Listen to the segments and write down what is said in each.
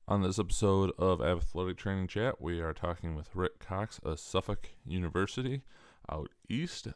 On this episode of Athletic Training Chat, we are talking with Rick Cox of Suffolk University out east.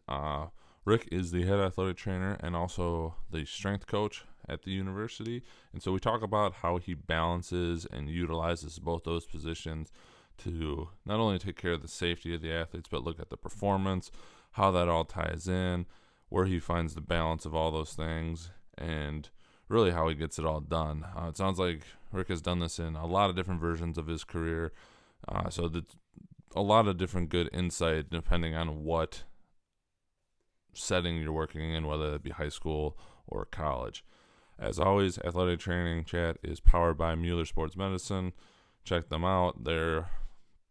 Rick is the head athletic trainer and also the strength coach at the university. And so we talk about how he balances and utilizes both those positions to not only take care of the safety of the athletes, but look at the performance, how that all ties in, where he finds the balance of all those things, and really how he gets it all done. It sounds like Rick has done this in a lot of different versions of his career, so a lot of different good insight depending on what setting you're working in, whether it be high school or college. As always, Athletic Training Chat is powered by Mueller Sports Medicine. Check them out. They're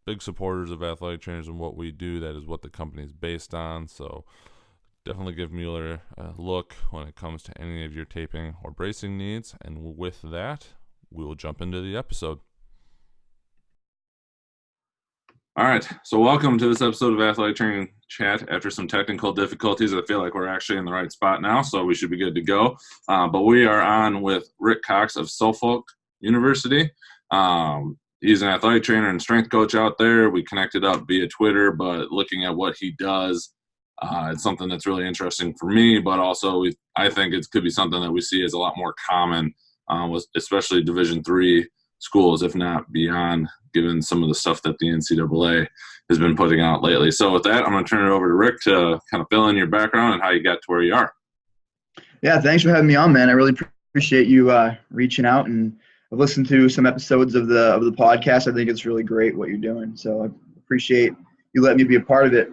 big supporters of athletic trainers and what we do. That is what the company is based on, so definitely give Mueller a look when it comes to any of your taping or bracing needs. And with that, we will jump into the episode. All right, so welcome to this episode of Athletic Training Chat. After some technical difficulties, I feel like we're actually in the right spot now, so we should be good to go. But we are on with Rick Cox of Suffolk University. He's an athletic trainer and strength coach out there. We connected up via Twitter, but looking at what he does, it's something that's really interesting for me, but also I think it could be something that we see as a lot more common, with especially Division III schools, if not beyond, given some of the stuff that the NCAA has been putting out lately. So with that, I'm going to turn it over to Rick to kind of fill in your background and how you got to where you are. Yeah, thanks for having me on, man. I really appreciate you reaching out, and I've listened to some episodes of the podcast. I think it's really great what you're doing, so I appreciate you letting me be a part of it.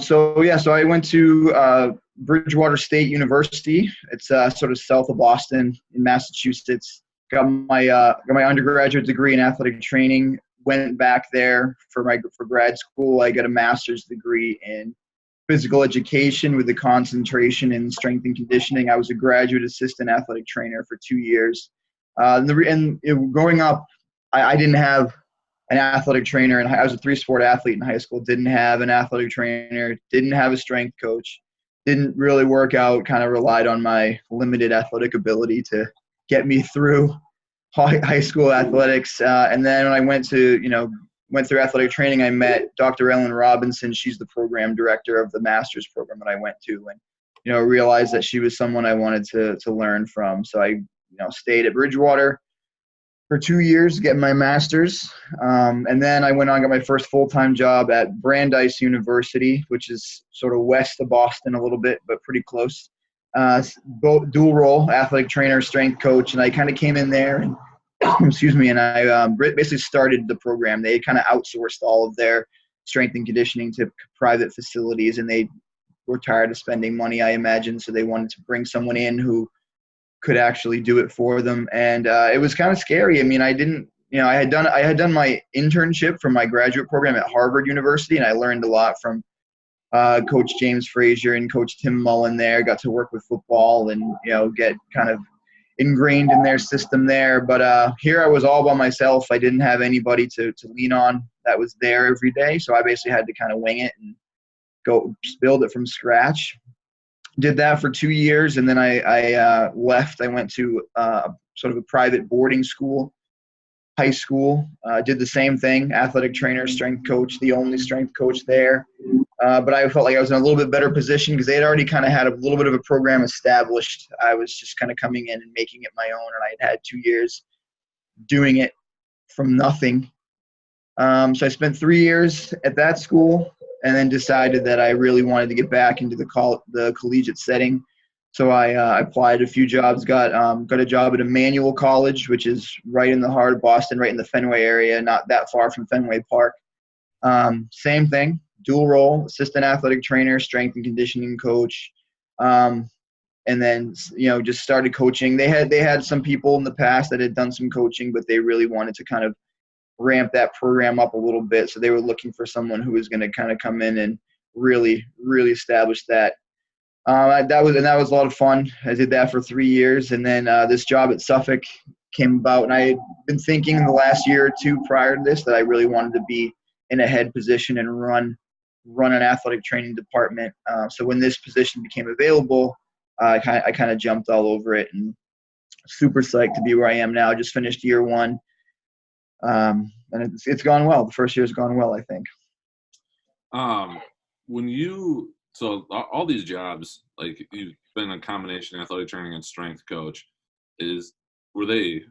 So I went to Bridgewater State University. It's sort of south of Boston in Massachusetts. Got my undergraduate degree in athletic training. Went back there for grad school. I got a master's degree in physical education with a concentration in strength and conditioning. I was a graduate assistant athletic trainer for 2 years. Growing up, I didn't have an athletic trainer, and I was a 3-sport athlete in high school. Didn't have an athletic trainer, didn't have a strength coach, didn't really work out, kind of relied on my limited athletic ability to get me through high school athletics. And then when I went through athletic training, I met Dr. Ellen Robinson. She's the program director of the master's program that I went to, and realized that she was someone I wanted to learn from. So I stayed at Bridgewater for 2 years, getting my master's. And then I went on and got my first full-time job at Brandeis University, which is sort of west of Boston a little bit, but pretty close. Both dual role, athletic trainer, strength coach. And I kind of came in there and, and I basically started the program. They kind of outsourced all of their strength and conditioning to private facilities, and they were tired of spending money, I imagine. So they wanted to bring someone in who could actually do it for them. And it was kind of scary. I mean, I had done my internship from my graduate program at Harvard University, and I learned a lot from Coach James Frazier and Coach Tim Mullen there. Got to work with football and, get kind of ingrained in their system there. But here I was all by myself. I didn't have anybody to lean on that was there every day. So I basically had to kind of wing it and go build it from scratch. Did that for 2 years, and then I left. I went to sort of a private boarding school, high school. Did the same thing, athletic trainer, strength coach, the only strength coach there. But I felt like I was in a little bit better position because they had already kind of had a little bit of a program established. I was just kind of coming in and making it my own, and I had 2 years doing it from nothing. So I spent 3 years at that school, and then decided that I really wanted to get back into the collegiate setting. So I applied a few jobs, got a job at Emmanuel College, which is right in the heart of Boston, right in the Fenway area, not that far from Fenway Park. Same thing, dual role, assistant athletic trainer, strength and conditioning coach. And then, just started coaching. They had some people in the past that had done some coaching, but they really wanted to kind of ramp that program up a little bit. So they were looking for someone who was going to kind of come in and really, really establish that. That was a lot of fun. I did that for 3 years. And then this job at Suffolk came about, and I had been thinking in the last year or two prior to this that I really wanted to be in a head position and run an athletic training department. So when this position became available, I kind of jumped all over it, and super psyched to be where I am now. Just finished year one. And it's gone well. The first year's gone well, I think. When you so all these jobs, like you've been a combination athletic training and strength coach, were they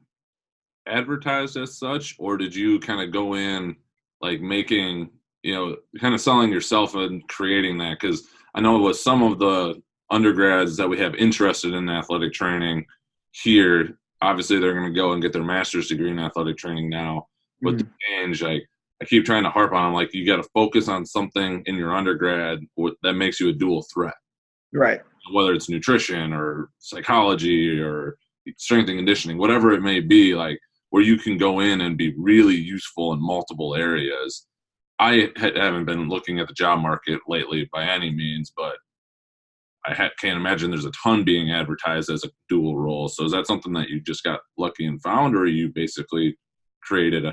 advertised as such, or did you kind of go in like making, kind of selling yourself and creating that? Because I know with some of the undergrads that we have interested in athletic training here, obviously they're going to go and get their master's degree in athletic training now. With the change, like I keep trying to harp on them, like you got to focus on something in your undergrad that makes you a dual threat, Right? whether it's nutrition or psychology or strength and conditioning, whatever it may be, like where you can go in and be really useful in multiple areas. I haven't been looking at the job market lately by any means, but I can't imagine there's a ton being advertised as a dual role. So is that something that you just got lucky and found, or you basically created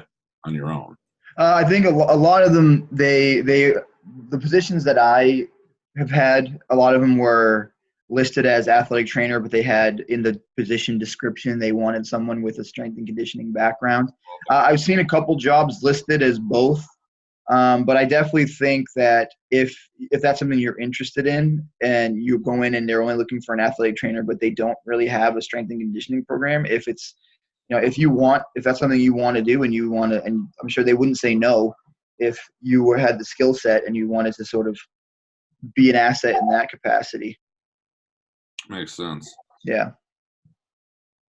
on your own? I think a lot of them, the positions that I have had, a lot of them were listed as athletic trainer, but they had in the position description, they wanted someone with a strength and conditioning background. I've seen a couple jobs listed as both. But I definitely think that if that's something you're interested in and you go in and they're only looking for an athletic trainer, but they don't really have a strength and conditioning program, if that's something you want to do and you want to, and I'm sure they wouldn't say no if you had the skill set and you wanted to sort of be an asset in that capacity. Makes sense. Yeah.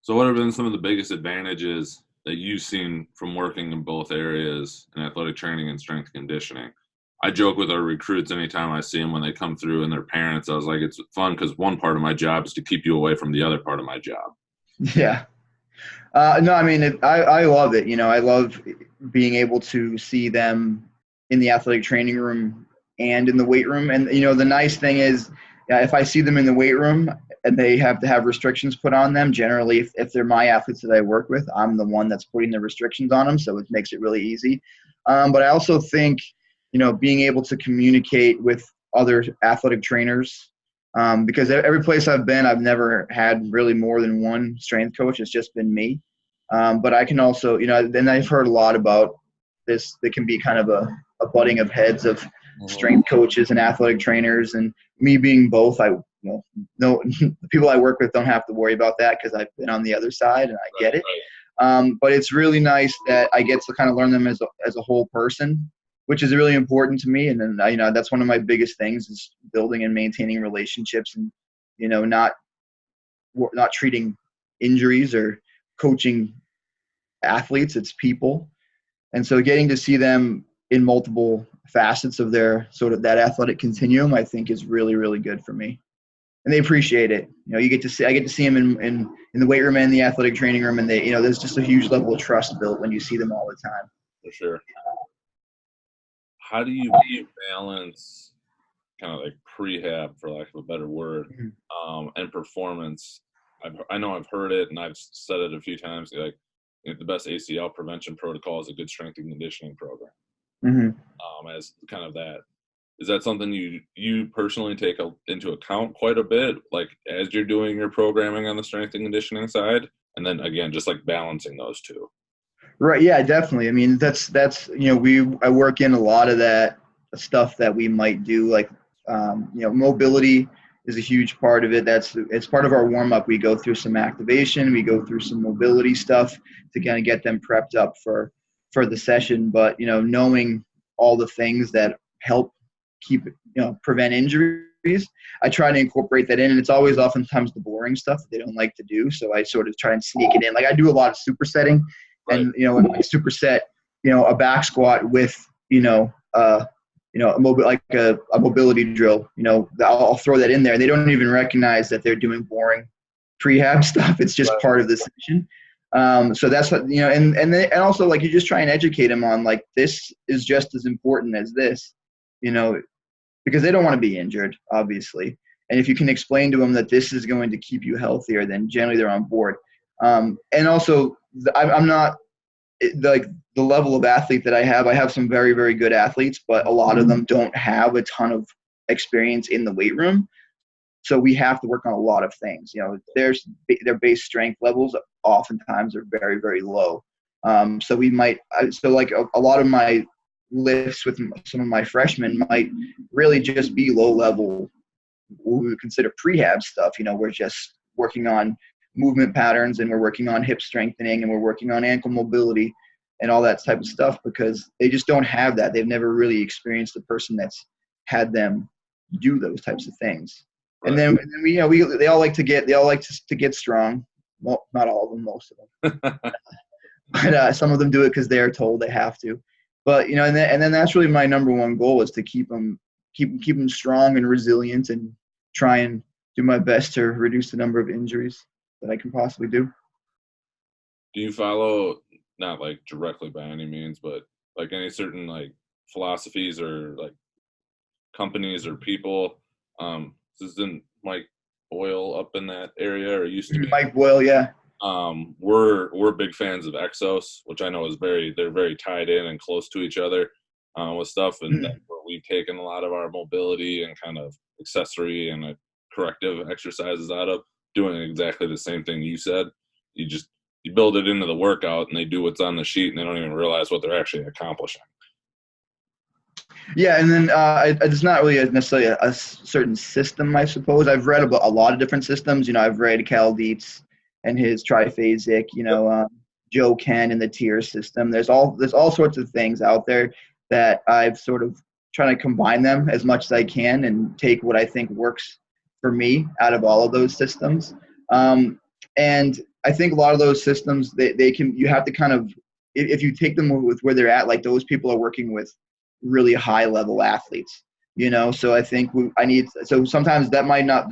So what have been some of the biggest advantages that you've seen from working in both areas in athletic training and strength conditioning? I joke with our recruits anytime I see them when they come through and their parents. I was like, it's fun because one part of my job is to keep you away from the other part of my job. Yeah. No, I mean, I love it. I love being able to see them in the athletic training room and in the weight room. And, the nice thing is, if I see them in the weight room and they have to have restrictions put on them, generally, if they're my athletes that I work with, I'm the one that's putting the restrictions on them. So it makes it really easy. But I also think, being able to communicate with other athletic trainers, because every place I've been, I've never had really more than one strength coach. It's just been me. But I can also, and I've heard a lot about this. There can be kind of a butting of heads of strength coaches and athletic trainers, and me being both, no, the people I work with don't have to worry about that because I've been on the other side and I get it. But it's really nice that I get to kind of learn them as a whole person, which is really important to me. And then, that's one of my biggest things is building and maintaining relationships and, not treating injuries or coaching athletes. It's people. And so getting to see them in multiple facets of their sort of that athletic continuum, I think is really, really good for me. And they appreciate it. I get to see them in the weight room and the athletic training room. And they, there's just a huge level of trust built when you see them all the time. For sure. How do you balance kind of like prehab, for lack of a better word, and performance? I know I've heard it and I've said it a few times, like the best ACL prevention protocol is a good strength and conditioning program. As kind of that, is that something you personally take into account quite a bit, like as you're doing your programming on the strength and conditioning side, and then again just like balancing those two? Right. Yeah, definitely. I mean, that's I work in a lot of that stuff that we might do, like mobility is a huge part of it. It's part of our warm up. We go through some activation, we go through some mobility stuff to kind of get them prepped up for the session. But knowing all the things that help prevent injuries, I try to incorporate that in, and it's always oftentimes the boring stuff that they don't like to do. So I sort of try and sneak it in. Like I do a lot of supersetting. Right. And when I superset, a back squat with a mobility drill, I'll throw that in there. They don't even recognize that they're doing boring prehab stuff. It's just part of the session. So that's what, and also like you just try and educate them on like this is just as important as this, because they don't want to be injured, obviously. And if you can explain to them that this is going to keep you healthier, then generally they're on board. And also, I'm not like the level of athlete that I have some very, very good athletes, but a lot of them don't have a ton of experience in the weight room. So we have to work on a lot of things. Their base strength levels oftentimes are very, very low. So we might, so like a lot of my lifts with some of my freshmen might really just be low level, what we would consider prehab stuff. We're just working on movement patterns, and we're working on hip strengthening, and we're working on ankle mobility and all that type of stuff, because they just don't have that. They've never really experienced a person that's had them do those types of things. Right. And then they all like to get strong. Well, not all of them, most of them. But some of them do it because they are told they have to. But and then that's really my number one goal, is to keep them strong and resilient, and try and do my best to reduce the number of injuries that I can possibly do. Do you follow, not like directly by any means, but like any certain like philosophies or like companies or people? Isn't Mike Boyle up in that area, or used to be? Mike Boyle, yeah. We're big fans of Exos, which I know is they're very tied in and close to each other with stuff, and that's where we've taken a lot of our mobility and kind of accessory and corrective exercises out of, doing exactly the same thing you said. You build it into the workout, and they do what's on the sheet, and they don't even realize what they're actually accomplishing. Yeah, and then it's not really necessarily a certain system, I suppose. I've read about a lot of different systems. I've read Cal Dietz and his triphasic, Joe Ken and the tier system. There's all sorts of things out there that I've sort of trying to combine them as much as I can and take what I think works for me out of all of those systems. And I think a lot of those systems, you have to kind of, if you take them with where they're at, like those people are working with really high level athletes, so I think so sometimes the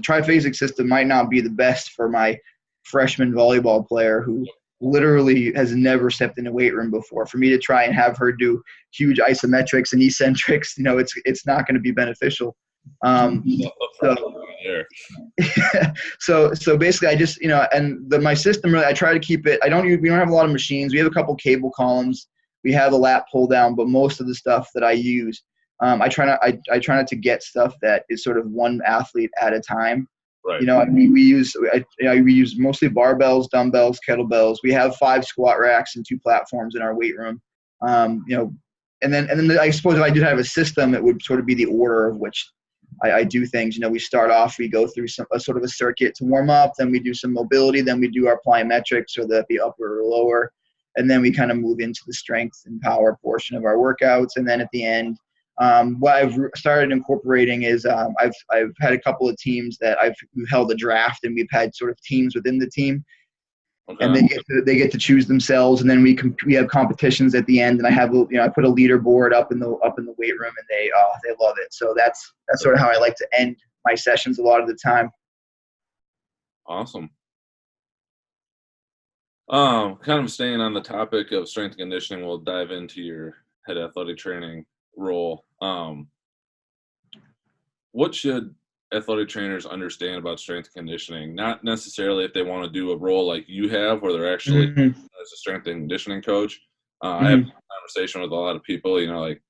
triphasic system might not be the best for my freshman volleyball player who literally has never stepped in a weight room before. For me to try and have her do huge isometrics and eccentrics, it's not going to be beneficial. So basically I just, my system really, I try to keep it, we don't have a lot of machines. We have a couple cable columns. We have a lat pull down, but most of the stuff that I use, I try not to get stuff that is sort of one athlete at a time. Right. We use mostly barbells, dumbbells, kettlebells. We have 5 squat racks and 2 platforms in our weight room. And then I suppose if I did have a system, it would sort of be the order of which I do things. We start off, we go through a sort of a circuit to warm up, then we do some mobility, then we do our plyometrics, or the upper or lower, and then we kind of move into the strength and power portion of our workouts. And then at the end, what I've started incorporating is I've had a couple of teams that we've held a draft, and we've had sort of teams within the team. Okay. And they get to choose themselves, and then we have competitions at the end. And I put a leaderboard up in the weight room, and they love it. So that's sort of how I like to end my sessions a lot of the time. Awesome. Kind of staying on the topic of strength and conditioning, we'll dive into your head athletic training role. What should athletic trainers understand about strength and conditioning? Not necessarily if they want to do a role like you have, where they're actually as a strength and conditioning coach. I have a conversation with a lot of people, like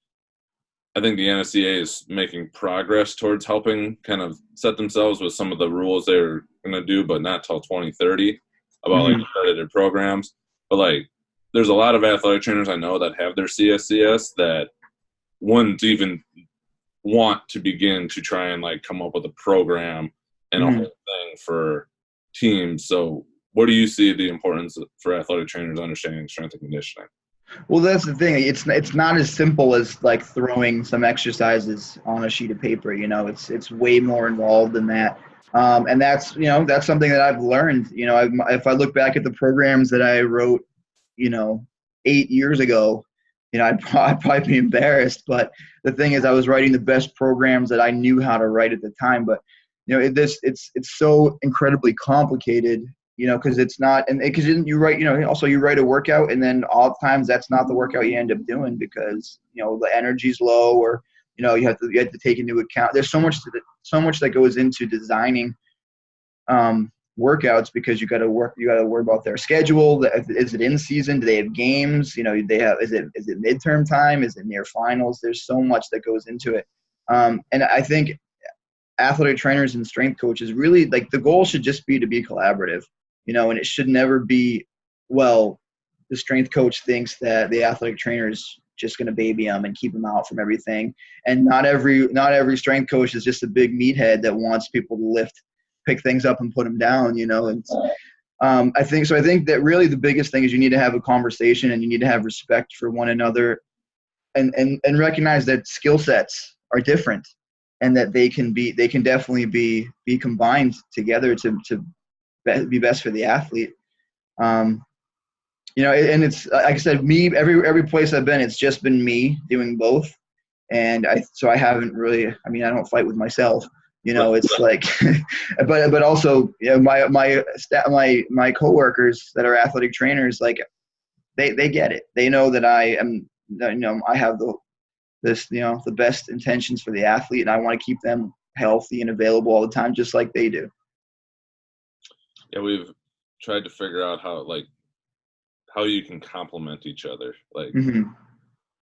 I think the NSCA is making progress towards helping kind of set themselves with some of the rules they're going to do, but not till 2030 about like accredited programs. But like, there's a lot of athletic trainers I know that have their CSCS that wouldn't even want to begin to try and like come up with a program and a whole thing for teams. So what do you see the importance for athletic trainers understanding strength and conditioning? Well, that's the thing. It's not as simple as like throwing some exercises on a sheet of paper. It's way more involved than that. And that's something that I've learned. If I look back at the programs that I wrote, 8 years ago, I'd probably be embarrassed. But the thing is, I was writing the best programs that I knew how to write at the time. But it's so incredibly complicated. Because it's not, and because you write, also you write a workout, and then oftentimes that's not the workout you end up doing because the energy's low, or you have to take into account. There's so much that goes into designing workouts, because you got to worry about their schedule. Is it in season? Do they have games? Is it midterm time? Is it near finals? There's so much that goes into it, and I think athletic trainers and strength coaches really, like, the goal should just be to be collaborative. And it should never be, well, the strength coach thinks that the athletic trainer is just going to baby them and keep them out from everything. And not every strength coach is just a big meathead that wants people to pick things up and put them down, And I think that really the biggest thing is you need to have a conversation, and you need to have respect for one another, and recognize that skill sets are different, and that they can definitely be combined together to be best for the athlete. And it's like I said, every place I've been, it's just been me doing both, and I haven't really. I mean, I don't fight with myself. It's like, but also, my coworkers that are athletic trainers, like they get it. They know that I have the best intentions for the athlete, and I want to keep them healthy and available all the time, just like they do. Yeah, we've tried to figure out how you can complement each other. Like,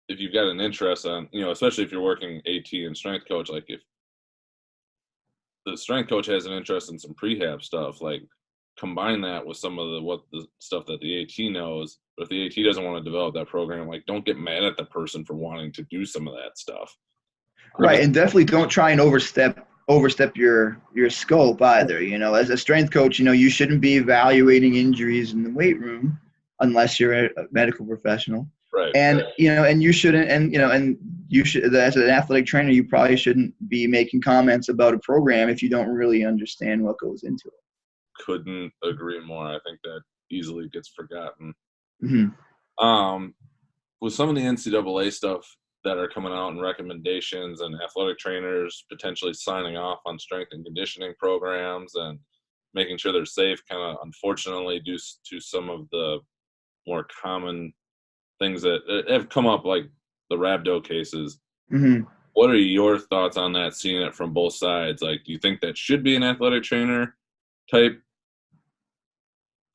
if you've got an interest on, especially if you're working AT and strength coach, like if the strength coach has an interest in some prehab stuff, like combine that with some of the stuff that the AT knows. But if the AT doesn't want to develop that program, like don't get mad at the person for wanting to do some of that stuff. Right, and definitely don't try and overstep your scope either. As a strength coach, you shouldn't be evaluating injuries in the weight room unless you're a medical professional. Right. And and you shouldn't, and you should, as an athletic trainer, you probably shouldn't be making comments about a program if you don't really understand what goes into it. Couldn't agree more. I think that easily gets forgotten. With some of the NCAA stuff that are coming out and recommendations, and athletic trainers potentially signing off on strength and conditioning programs and making sure they're safe, kind of unfortunately due to some of the more common things that have come up, like the rhabdo cases. What are your thoughts on that, seeing it from both sides? Like, do you think that should be an athletic trainer type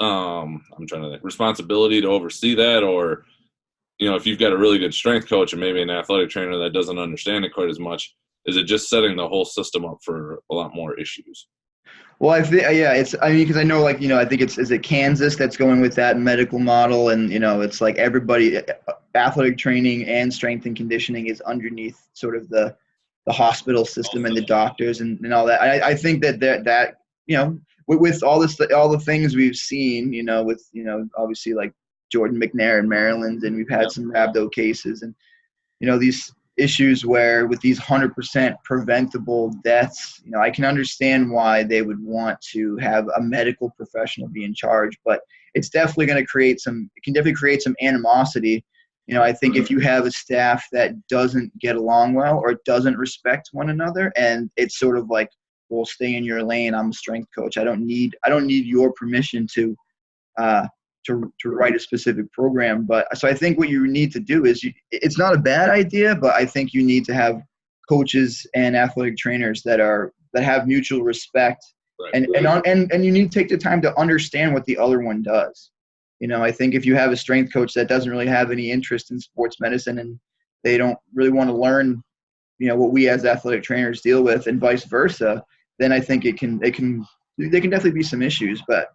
I'm trying to think, responsibility to oversee that? Or, if you've got a really good strength coach and maybe an athletic trainer that doesn't understand it quite as much, is it just setting the whole system up for a lot more issues? Well, I think, because I know, I think is it Kansas that's going with that medical model, and it's like everybody, athletic training and strength and conditioning is underneath sort of the hospital system and the doctors and all that. I think that with all the things we've seen, with obviously like Jordan McNair in Maryland, and we've had some rhabdo cases, and these issues where with these 100% preventable deaths, I can understand why they would want to have a medical professional be in charge, but it's definitely going to create some animosity. I think if you have a staff that doesn't get along well or doesn't respect one another, and it's sort of like, well, stay in your lane. I'm a strength coach. I don't need your permission to write a specific program. But so I think what you need to do is, it's not a bad idea, but I think you need to have coaches and athletic trainers that have mutual respect, and you need to take the time to understand what the other one does. I think if you have a strength coach that doesn't really have any interest in sports medicine, and they don't really want to learn, what we as athletic trainers deal with, and vice versa, then I think there can definitely be some issues. But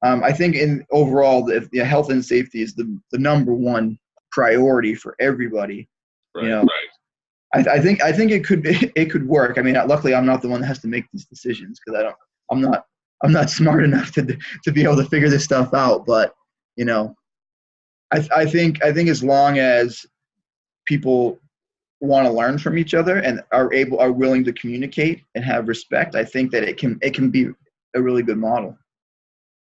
I think in overall, the health and safety is the number one priority for everybody. I think it could work. I mean, luckily I'm not the one that has to make these decisions, because I'm not smart enough to be able to figure this stuff out. But I think as long as people want to learn from each other and are willing to communicate and have respect, I think that it can be a really good model.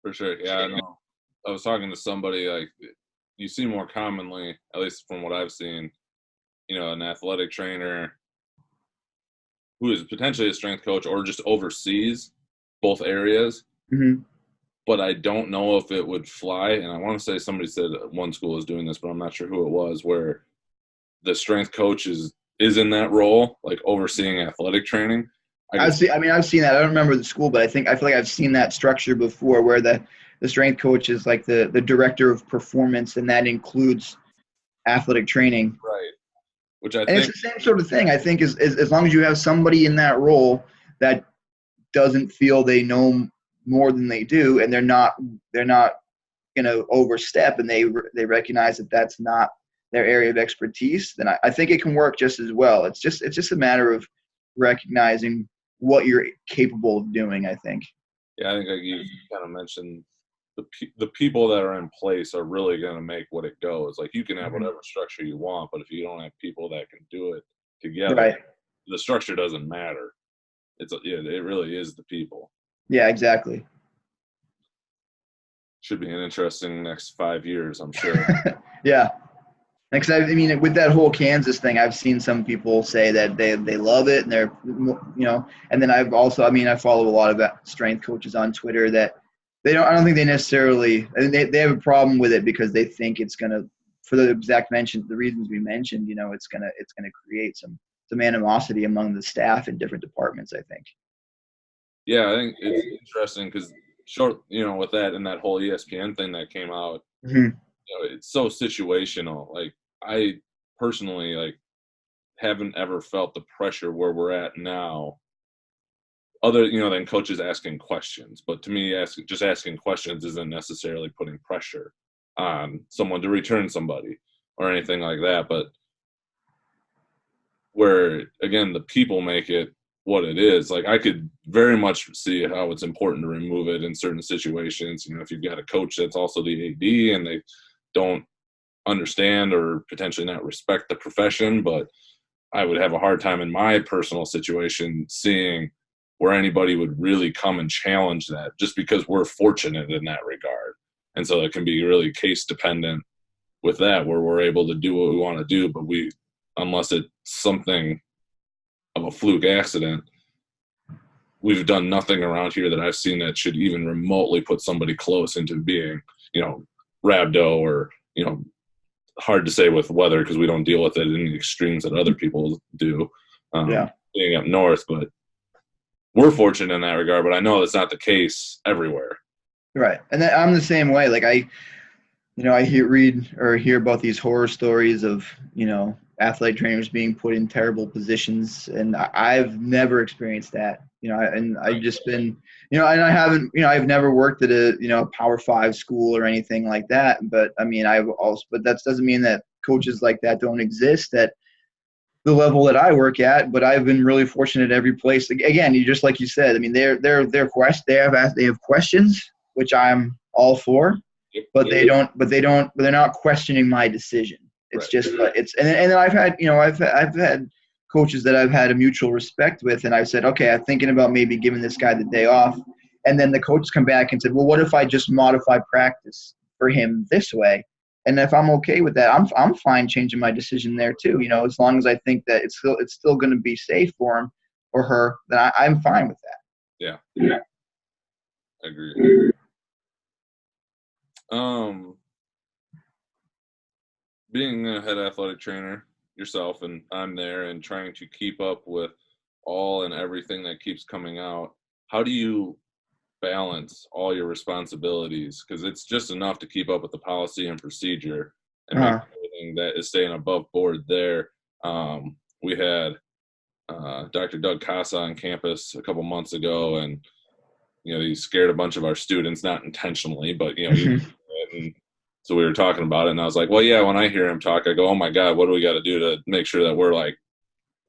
For sure. Yeah, I know. I was talking to somebody, like, you see more commonly, at least from what I've seen, an athletic trainer who is potentially a strength coach or just oversees both areas. But I don't know if it would fly. And I want to say somebody said one school is doing this, but I'm not sure who it was, where the strength coach is in that role, like overseeing athletic training. I've seen that. I don't remember the school, but I feel like I've seen that structure before, where the strength coach is like the director of performance, and that includes athletic training. Right. Which I think it's the same sort of thing. I think is as long as you have somebody in that role that doesn't feel they know more than they do, and they're not going to overstep and they recognize that that's not their area of expertise, then I think it can work just as well. It's just a matter of recognizing what you're capable of doing, I think. Yeah, I think like you kind of mentioned, the people that are in place are really going to make what it goes. Like you can have whatever structure you want, but if you don't have people that can do it together, Right. the structure doesn't matter. It really is the people. Yeah, exactly. Should be an interesting next 5 years, I'm sure. Yeah. Because I mean, with that whole Kansas thing, I've seen some people say that they love it and they're, and then I've also, I mean, I follow a lot of strength coaches on Twitter that I don't think they necessarily, I mean, they have a problem with it because they think it's going to, for the the reasons we mentioned, it's going to create some animosity among the staff in different departments, I think. Yeah, I think it's interesting because with that and that whole ESPN thing that came out, it's so situational. Like I personally haven't ever felt the pressure where we're at now, other than coaches asking questions. But to me, just asking questions isn't necessarily putting pressure on someone to return somebody or anything like that. But where again the people make it what it is, like I could very much see how it's important to remove it in certain situations. If you've got a coach that's also the AD and they don't understand or potentially not respect the profession, but I would have a hard time in my personal situation seeing where anybody would really come and challenge that, just because we're fortunate in that regard. And so it can be really case dependent with that, where we're able to do what we want to do, but unless it's something of a fluke accident, we've done nothing around here that I've seen that should even remotely put somebody close into being, rhabdo or, hard to say with weather because we don't deal with it in the extremes that other people do, being up north. But we're fortunate in that regard, but I know that's not the case everywhere. Right. And I'm the same way. Like I hear about these horror stories of, athletic trainers being put in terrible positions. And I've never experienced that, and I've just been, and I haven't, I've never worked at a Power 5 school or anything like that. But I mean, but that doesn't mean that coaches like that don't exist at the level that I work at. But I've been really fortunate at every place. Again, just like you said, I mean, they have questions, which I'm all for. But they're not questioning my decision. It's just and then I've had coaches that I've had a mutual respect with, and I've said, okay, I'm thinking about maybe giving this guy the day off, and then the coaches come back and said, well, what if I just modify practice for him this way? And if I'm okay with that, I'm fine changing my decision there too. As long as I think that it's still going to be safe for him or her, then I'm fine with that. Yeah. I agree. Being a head athletic trainer yourself, and I'm there and trying to keep up with all and everything that keeps coming out, how do you balance all your responsibilities? Because it's just enough to keep up with the policy and procedure and make everything that is staying above board there. We had Dr. Doug Casa on campus a couple months ago, and he scared a bunch of our students, not intentionally, but and so we were talking about it, and I was like, well, yeah, when I hear him talk, I go, oh my God, what do we got to do to make sure that we're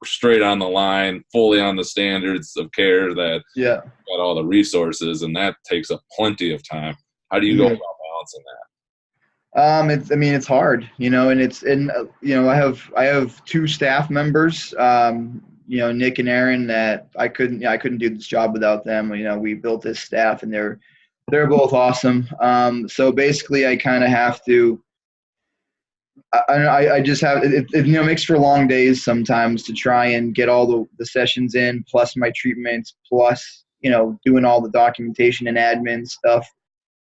straight on the line, fully on the standards of care, that got all the resources, and that takes up plenty of time. How do you go about balancing that? It's hard, and I have two staff members, Nick and Aaron, that I couldn't do this job without them. We built this staff, and they're both awesome. So basically I kind of have to, I just have, it makes for long days sometimes to try and get all the sessions in, plus my treatments, plus, doing all the documentation and admin stuff.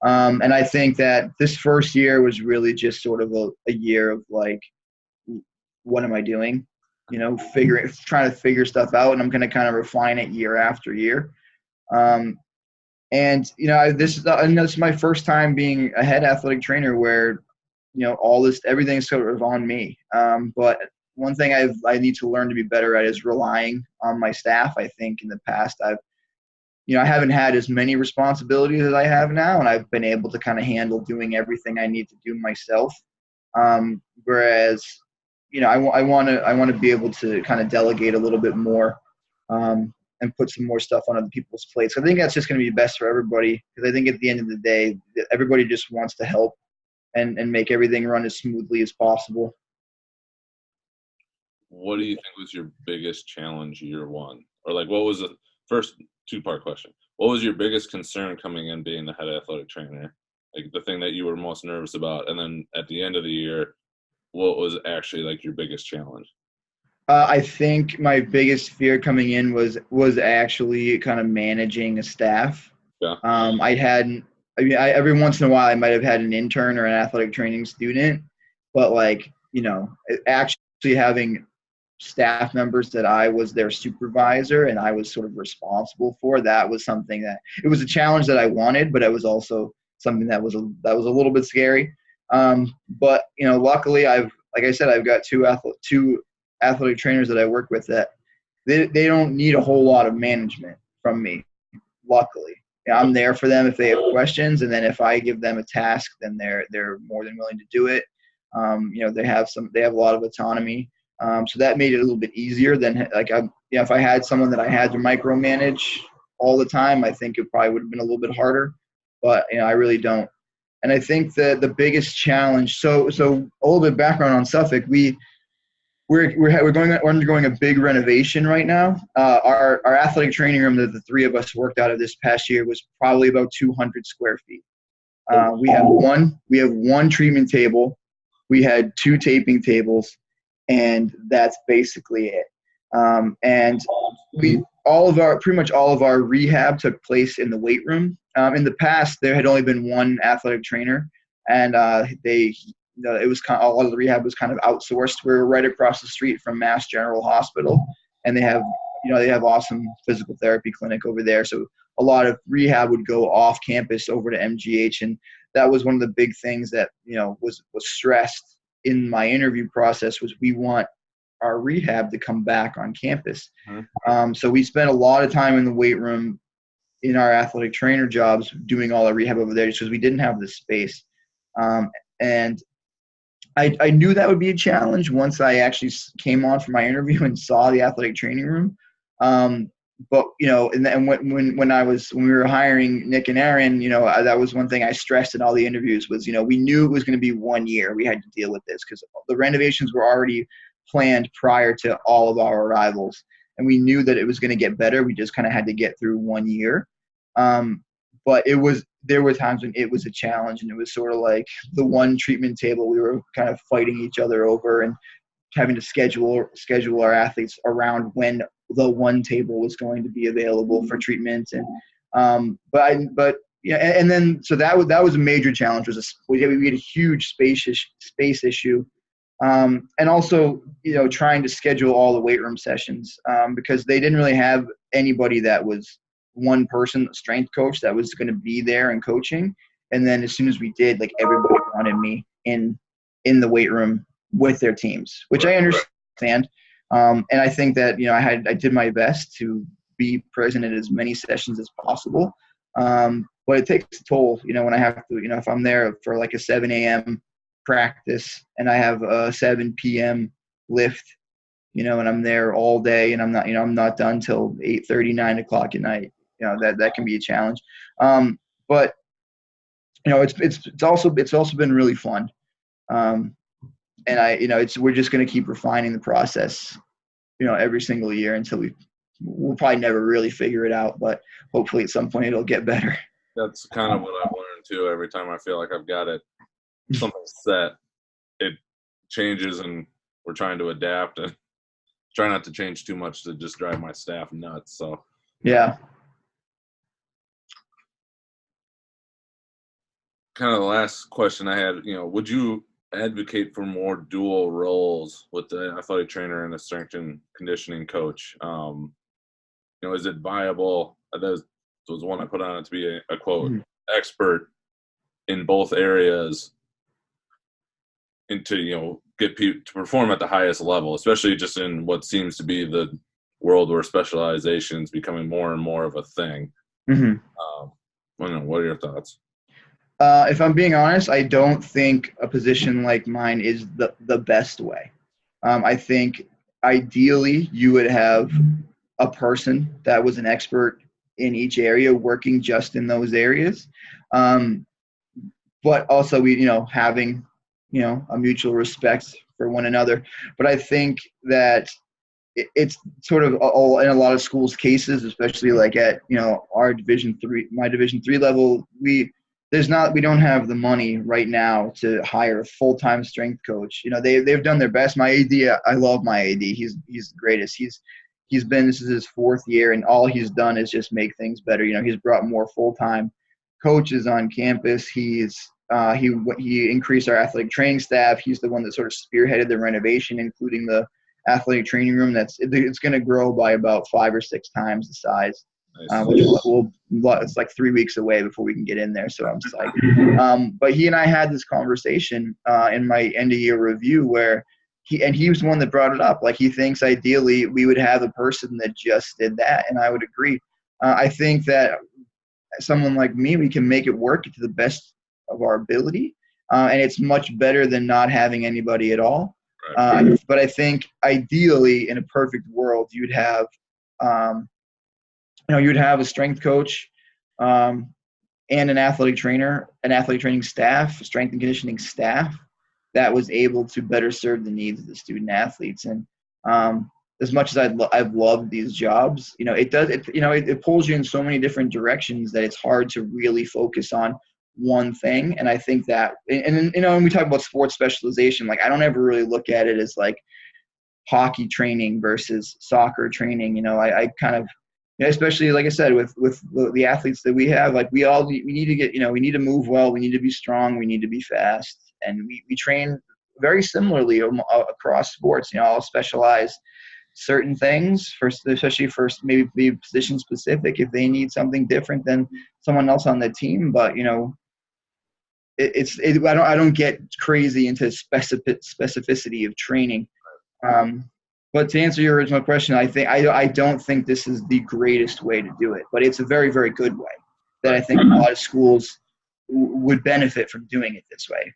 And I think that this first year was really just sort of a year of what am I doing? Trying to figure stuff out, and I'm going to kind of refine it year after year. And this is my first time being a head athletic trainer where, everything's sort of on me. But one thing I need to learn to be better at is relying on my staff. I think in the past I haven't had as many responsibilities as I have now, and I've been able to kind of handle doing everything I need to do myself. Whereas, I want to be able to kind of delegate a little bit more, and put some more stuff on other people's plates. I think that's just going to be best for everybody, because I think at the end of the day, everybody just wants to help and make everything run as smoothly as possible. What do you think was your biggest challenge year one? Or like, what was the first two-part question? What was your biggest concern coming in being the head athletic trainer? Like the thing that you were most nervous about. And then at the end of the year, what was actually like your biggest challenge? I think my biggest fear coming in was actually kind of managing a staff. Yeah. Every once in a while I might have had an intern or an athletic training student, but actually having staff members that I was their supervisor and I was sort of responsible for, that was something that it was a challenge that I wanted, but it was also something that was a little bit scary. But luckily like I said, I've got two athletic trainers that I work with that they don't need a whole lot of management from me. Luckily, I'm there for them if they have questions, and then if I give them a task, then they're more than willing to do it. They have a lot of autonomy, so that made it a little bit easier than if I had someone that I had to micromanage all the time, I think it probably would have been a little bit harder. But I really don't. And I think that the biggest challenge. So a little bit of background on Suffolk. We're undergoing a big renovation right now. Our athletic training room that the three of us worked out of this past year was probably about 200 square feet. We have one treatment table. We had 2 taping tables, and that's basically it. And pretty much all of our rehab took place in the weight room. In the past, there had only been one athletic trainer, and it was a lot of the rehab was kind of outsourced. We were right across the street from Mass General Hospital, and they have awesome physical therapy clinic over there. So a lot of rehab would go off campus over to MGH, and that was one of the big things that was stressed in my interview process, was we want our rehab to come back on campus. Mm-hmm. So we spent a lot of time in the weight room in our athletic trainer jobs doing all our rehab over there, just because we didn't have the space. And I knew that would be a challenge once I actually came on for my interview and saw the athletic training room. But and when we were hiring Nick and Aaron, that was one thing I stressed in all the interviews was, we knew it was going to be 1 year. We had to deal with this because the renovations were already planned prior to all of our arrivals, and we knew that it was going to get better. We just kind of had to get through 1 year. But there were times when it was a challenge, and it was sort of like the one treatment table we were kind of fighting each other over and having to schedule our athletes around when the one table was going to be available for treatment. And and then so that was a major challenge. We had a huge space issue, and also trying to schedule all the weight room sessions, because they didn't really have anybody that was one person, strength coach, that was going to be there and coaching. And then as soon as we did, everybody wanted me in the weight room with their teams, which I understand. And I think that I did my best to be present at as many sessions as possible. But it takes a toll, when I have to, if I'm there for a 7 a.m. practice and I have a 7 p.m. lift, and I'm there all day, and I'm not done till 8:30, 9 o'clock at night. That can be a challenge. But it's also been really fun. And we're just going to keep refining the process, every single year until we'll probably never really figure it out, but hopefully at some point it'll get better. That's kind of what I've learned too. Every time I feel like I've got something set, it changes, and we're trying to adapt and try not to change too much to just drive my staff nuts. So yeah. Kind of the last question I had, would you advocate for more dual roles with the athletic trainer and the strength and conditioning coach? Is it viable? That was one I put on it to be a quote, expert in both areas, and to get people to perform at the highest level, especially just in what seems to be the world where specialization is becoming more and more of a thing. Hmm. I don't know, what are your thoughts? If I'm being honest, I don't think a position like mine is the best way. I think ideally you would have a person that was an expert in each area working just in those areas. Um, but also having, a mutual respect for one another. But I think that it's sort of all in a lot of schools cases, especially like at our my division 3 level. We don't have the money right now to hire a full-time strength coach. They've done their best. My AD, I love my AD. He's the greatest. This is his 4th year, and all he's done is just make things better. He's brought more full-time coaches on campus. He increased our athletic training staff. He's the one that sort of spearheaded the renovation, including the athletic training room. It's going to grow by about 5 or 6 times the size, Nice. which it's like 3 weeks away before we can get in there. So I'm psyched. But he and I had this conversation in my end of year review where he was the one that brought it up. Like, he thinks ideally we would have a person that just did that, and I would agree. I think that someone like me, we can make it work to the best of our ability, and it's much better than not having anybody at all. But I think ideally, in a perfect world, you'd have a strength coach, and an athletic trainer, an athletic training staff, strength and conditioning staff that was able to better serve the needs of the student athletes. And as much as I've loved these jobs, it pulls you in so many different directions that it's hard to really focus on one thing. And I think that, and when we talk about sports specialization, like, I don't ever really look at it as like hockey training versus soccer training. I kind of, especially like I said, with the athletes that we have, like, we need to get, we need to move well, we need to be strong, we need to be fast, and we train very similarly across sports. I'll specialize certain things especially for maybe be position specific if they need something different than someone else on the team. But I don't get crazy into specificity of training. But to answer your original question, I don't think this is the greatest way to do it, but it's a very, very good way that I think a lot of schools would benefit from doing it this way.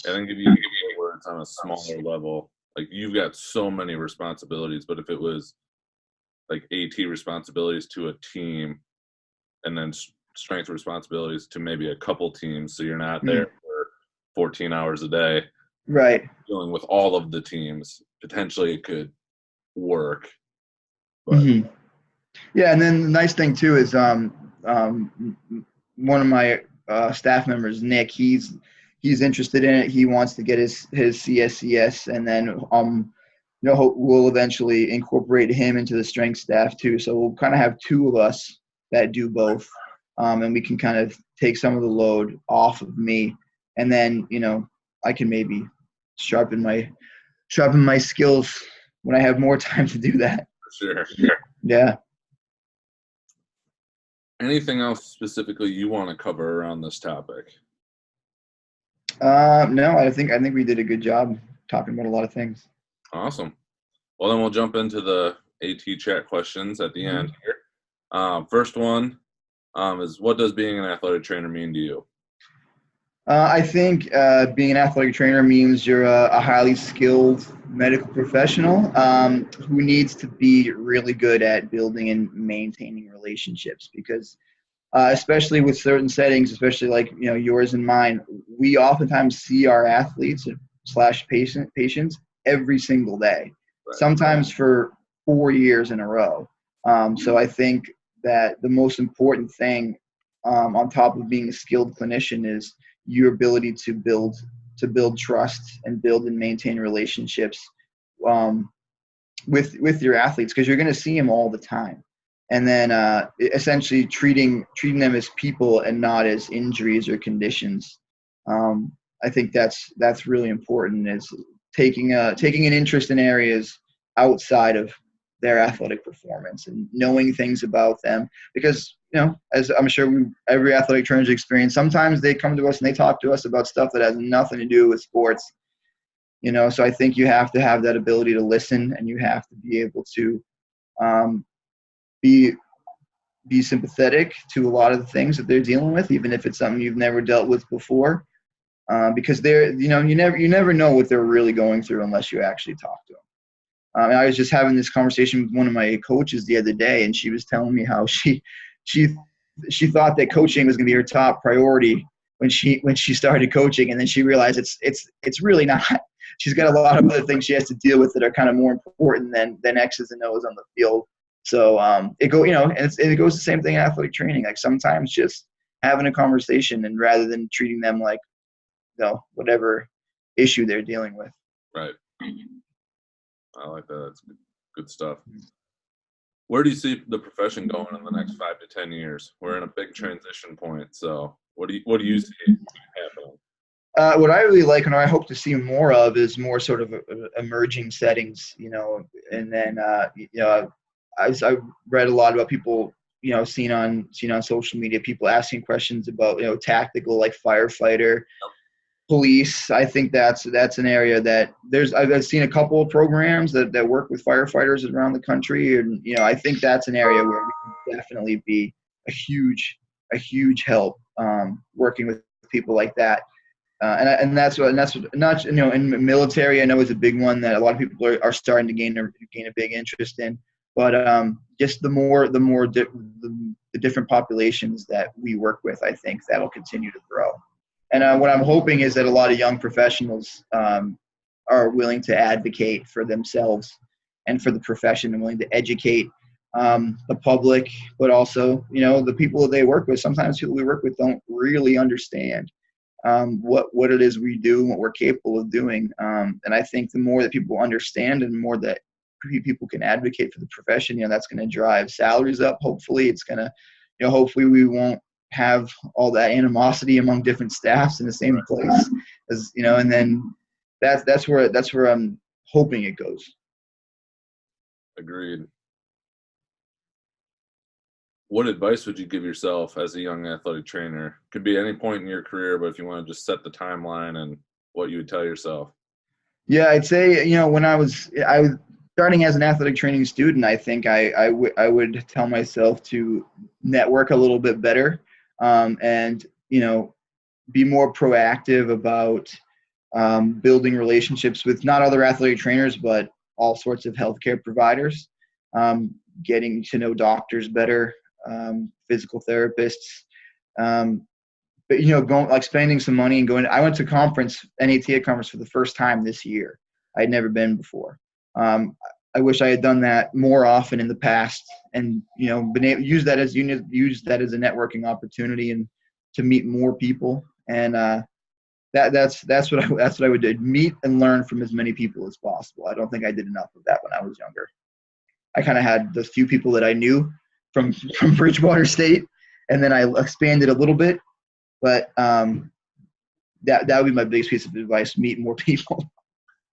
I think if you were it's on a smaller level, like, you've got so many responsibilities, but if it was like AT responsibilities to a team and then strength responsibilities to maybe a couple teams, so you're not there for 14 hours a day, right, dealing with all of the teams, potentially it could work. But yeah, and then the nice thing too is one of my staff members, Nick, he's interested in it. He wants to get his CSCS, and then we'll eventually incorporate him into the strength staff too. So we'll kind of have 2 of us that do both, and we can kind of take some of the load off of me, and then I can maybe sharpen my skills when I have more time to do that. For sure. Yeah. Anything else specifically you want to cover around this topic? No, I think we did a good job talking about a lot of things. Awesome. Well, then we'll jump into the AT chat questions at the end here. First one is, what does being an athletic trainer mean to you? I think being an athletic trainer means you're a highly skilled medical professional who needs to be really good at building and maintaining relationships, because especially with certain settings, especially like yours and mine, we oftentimes see our athletes / patients every single day, sometimes for 4 years in a row. So I think that the most important thing, on top of being a skilled clinician, is your ability to build trust and build and maintain relationships with your athletes, because you're going to see them all the time. And then essentially treating them as people and not as injuries or conditions. I think that's really important, is taking an interest in areas outside of their athletic performance and knowing things about them, because as I'm sure every athletic trainer's experience, sometimes they come to us and they talk to us about stuff that has nothing to do with sports. So I think you have to have that ability to listen, and you have to be able to be be sympathetic to a lot of the things that they're dealing with, even if it's something you've never dealt with before, because you never know what they're really going through unless you actually talk to them. And I was just having this conversation with one of my coaches the other day, and she was telling me how she thought that coaching was going to be her top priority when she started coaching, and then she realized it's really not. She's got a lot of other things she has to deal with that are kind of more important than X's and O's on the field. So it goes the same thing in athletic training. Like sometimes just having a conversation, and rather than treating them like, whatever issue they're dealing with. Right. I like that. That's good stuff. Where do you see the profession going in the next 5 to 10 years? We're in a big transition point. So what do you see happening? What I really like and what I hope to see more of is more sort of emerging settings, and then I've read a lot about people, seen on social media, people asking questions about, tactical, like firefighter, police. I think that's an area that I've seen a couple of programs that work with firefighters around the country, and I think that's an area where we can definitely be a huge help working with people like that. And that's what not in military, I know is a big one that a lot of people are starting to gain a big interest in. But just the different populations that we work with, I think that'll continue to grow. And what I'm hoping is that a lot of young professionals are willing to advocate for themselves and for the profession, and willing to educate the public, but also the people that they work with. Sometimes people we work with don't really understand what it is we do and what we're capable of doing. And I think the more that people understand and the more that people can advocate for the profession, that's going to drive salaries up. Hopefully it's going to, hopefully we won't have all that animosity among different staffs in the same place as, and then that's where I'm hoping it goes. Agreed. What advice would you give yourself as a young athletic trainer? Could be any point in your career, but if you want to just set the timeline and what you would tell yourself. Yeah, I'd say, when I was starting as an athletic training student, I think I would tell myself to network a little bit better, and, be more proactive about building relationships with not other athletic trainers, but all sorts of healthcare providers, getting to know doctors better, physical therapists, but going, like, spending some money and going. I went to NATA conference for the first time this year. I had never been before. I wish I had done that more often in the past, and been able use that as a networking opportunity and to meet more people. And that's what I would do. Meet and learn from as many people as possible. I don't think I did enough of that when I was younger. I kind of had the few people that I knew from Bridgewater State, and then I expanded a little bit. But that would be my biggest piece of advice: meet more people.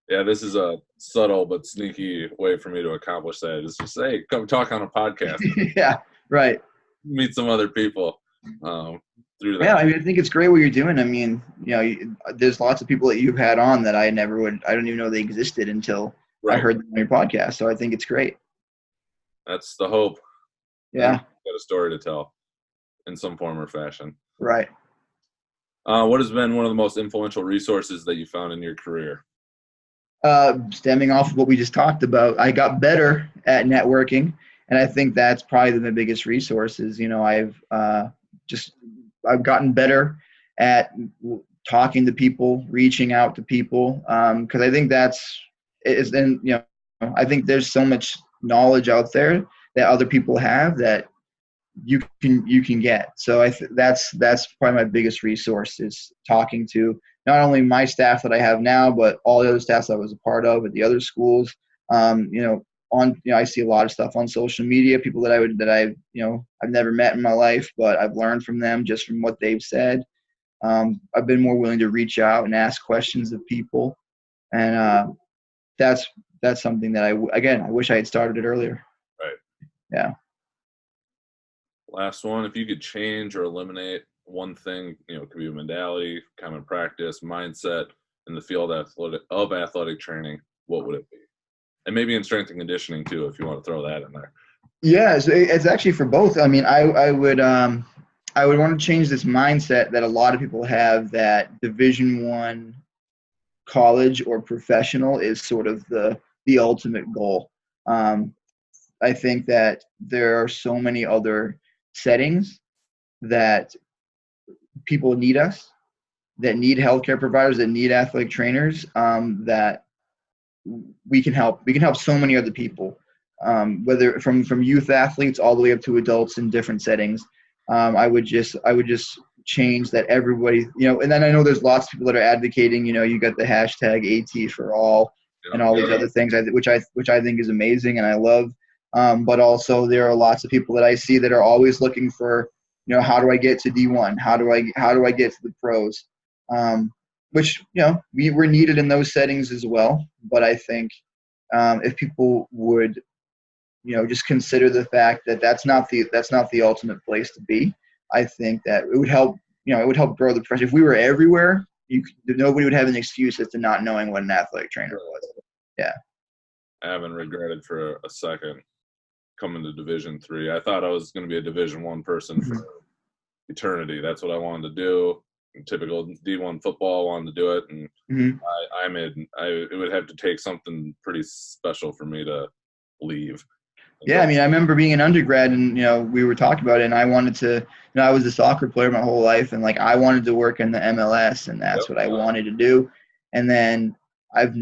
Yeah, this is a subtle but sneaky way for me to accomplish that. Is just, hey, come talk on a podcast. Yeah, right. Meet some other people through that. Yeah, I think it's great what you're doing. I mean, there's lots of people that you've had on that I don't even know they existed until I heard them on your podcast. So I think it's great. That's the hope. Yeah. You've got a story to tell in some form or fashion. Right. What has been one of the most influential resources that you found in your career? Stemming off of what we just talked about, I got better at networking, and I think that's probably the biggest resource. I've gotten better at talking to people, reaching out to people, because I think I think there's so much knowledge out there that other people have that you can get. So that's probably my biggest resource, is talking to not only my staff that I have now, but all the other staffs I was a part of at the other schools. I see a lot of stuff on social media, people that I've never met in my life, but I've learned from them just from what they've said. I've been more willing to reach out and ask questions of people, and that's something that I wish I had started it earlier. Right. Yeah. Last one, if you could change or eliminate one thing, it could be a modality, common practice, mindset in the field of athletic training, what would it be? And maybe in strength and conditioning too, if you want to throw that in there. Yeah, so it's actually for both. I mean, I would want to change this mindset that a lot of people have that Division 1 college or professional is sort of the ultimate goal. Um, I think that there are so many other settings that people need us, that need healthcare providers, that need athletic trainers, that we can help. We can help so many other people, whether from youth athletes all the way up to adults in different settings. I would just change that everybody, and then I know there's lots of people that are advocating. You got the hashtag AT for all and all these other things, which I think is amazing and I love. But also there are lots of people that I see that are always looking for, how do I get to D1? How do I get to the pros? Which we're needed in those settings as well. But I think if people would just consider the fact that that's not the ultimate place to be, I think that it would help. It would help grow the profession. If we were everywhere, nobody would have an excuse as to not knowing what an athletic trainer was. Yeah. I haven't regretted for a second coming to Division 3. I thought I was going to be a Division 1 person for eternity. That's what I wanted to do. In typical D1 football, I wanted to do it, and it would have to take something pretty special for me to leave. Yeah, I mean, I remember being an undergrad, and we were talking about it, and I wanted to. I was a soccer player my whole life, and like I wanted to work in the MLS, and that's what I wanted to do. And then I've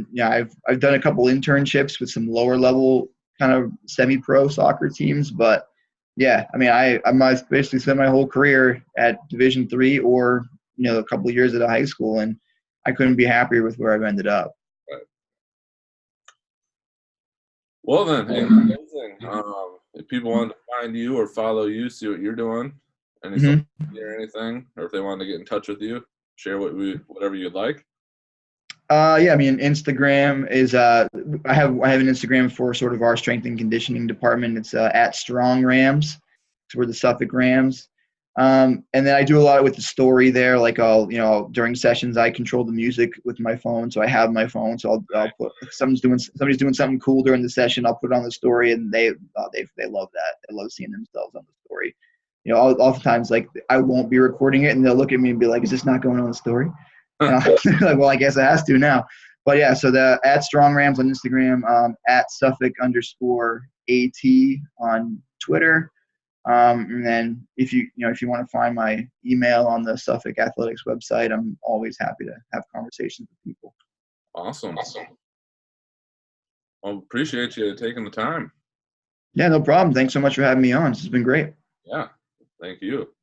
done a couple internships with some lower level kind of semi-pro soccer teams, but yeah, I mean, I basically spent my whole career at Division 3 or a couple of years at a high school, and I couldn't be happier with where I've ended up. Right. Well then, amazing. If people wanted to find you or follow you, see what you're doing, any social media or anything, or if they wanted to get in touch with you, share whatever you'd like. Yeah, I mean, Instagram is I have an Instagram for sort of our strength and conditioning department. It's at Strong Rams. It's where the Suffolk Rams. And then I do a lot with the story there. Like during sessions, I control the music with my phone, so I have my phone. So I'll put if somebody's doing something cool during the session, I'll put it on the story, and they love that. They love seeing themselves on the story. Oftentimes like I won't be recording it, and they'll look at me and be like, "Is this not going on the story?" Like, well, I guess it has to now. But yeah, so the at Strong Rams on Instagram, at Suffolk_AT on Twitter. And then if you want to find my email on the Suffolk Athletics website, I'm always happy to have conversations with people. Awesome. Well, appreciate you taking the time. Yeah, no problem. Thanks so much for having me on. This has been great. Yeah, thank you.